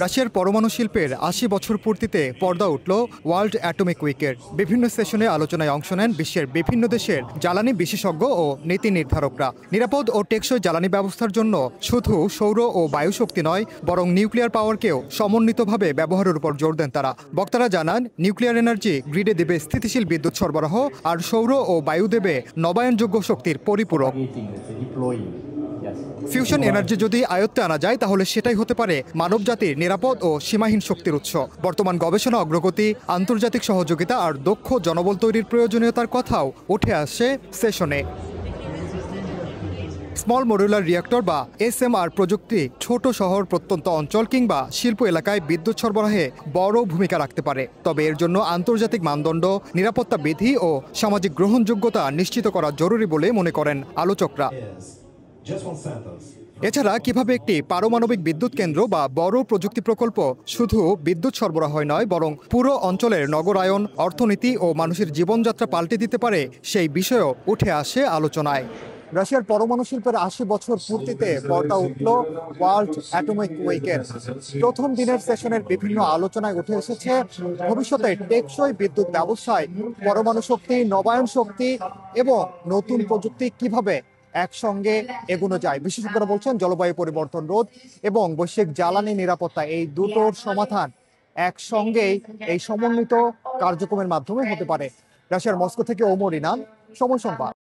রাশিয়ার পরমাণু শিল্পের ৮০ বছর পূর্তিতে পর্দা উঠল ওয়ার্ল্ড অ্যাটমিক উইকের। বিভিন্ন সেশনে আলোচনায় অংশ নেন বিশ্বের বিভিন্ন দেশের জ্বালানি বিশেষজ্ঞ ও নীতি নির্ধারকরা। নিরাপদ ও টেকসই জ্বালানি ব্যবস্থার জন্য শুধু সৌর ও বায়ু শক্তি নয়, বরং নিউক্লিয়ার পাওয়ারকেও সমন্বিতভাবে ব্যবহারের উপর জোর দেন তারা। বক্তারা জানান, নিউক্লিয়ার এনার্জি গ্রিডে দেবে স্থিতিশীল বিদ্যুৎ সরবরাহ, আর সৌর ও বায়ু দেবে নবায়নযোগ্য শক্তির পরিপূরক। ফিউশন এনার্জি যদি আয়ত্তে আনা যায়, তাহলে সেটাই হতে পারে মানবজাতির নিরাপদ ও সীমাহীন শক্তির উৎস। বর্তমান গবেষণা অগ্রগতি, আন্তর্জাতিক সহযোগিতা আর দক্ষ জনবল তৈরির প্রয়োজনীয়তার কথাও উঠে আসছে সেশনে। স্মল মডুলার রিঅ্যাক্টর বা SMR প্রযুক্তি ছোট শহর, প্রত্যন্ত অঞ্চল কিংবা শিল্প এলাকায় বিদ্যুৎ সরবরাহে বড় ভূমিকা রাখতে পারে। তবে এর জন্য আন্তর্জাতিক মানদণ্ড, নিরাপত্তা বিধি ও সামাজিক গ্রহণযোগ্যতা নিশ্চিত করা জরুরি বলে মনে করেন আলোচকরা। এছাড়া কিভাবে একটি পারমাণবিক বিদ্যুৎ কেন্দ্র বা বড় প্রযুক্তি প্রকল্প শুধু বিদ্যুৎ সরবরাহ নয়, বরং পুরো অঞ্চলের নগরায়ন, অর্থনীতি ও মানুষের জীবনযাত্রা পাল্টে দিতে পারে, সেই বিষয়ও উঠে আসে আলোচনায়। রাশিয়ার পরমাণু শিল্পের ৮০ বছর পূর্তিতে পর্দা উঠল ওয়ার্ল্ড অ্যাটমিক উইকের। প্রথম দিনের সেশনের বিভিন্ন আলোচনায় উঠে এসেছে ভবিষ্যতে টেকসই বিদ্যুৎ ব্যবস্থায় পরমাণু শক্তি, নবায়ন শক্তি এবং নতুন প্রযুক্তি কিভাবে একসঙ্গে এগোনো যায়। বিশেষজ্ঞরা বলছেন, জলবায়ু পরিবর্তন রোধ এবং বৈশ্বিক জ্বালানি নিরাপত্তা, এই দুটোর সমাধান একসঙ্গেই এই সমন্বিত কার্যক্রমের মাধ্যমে হতে পারে। রাশিয়ার মস্কো থেকে ওমর ইনান, সময় সংবাদ।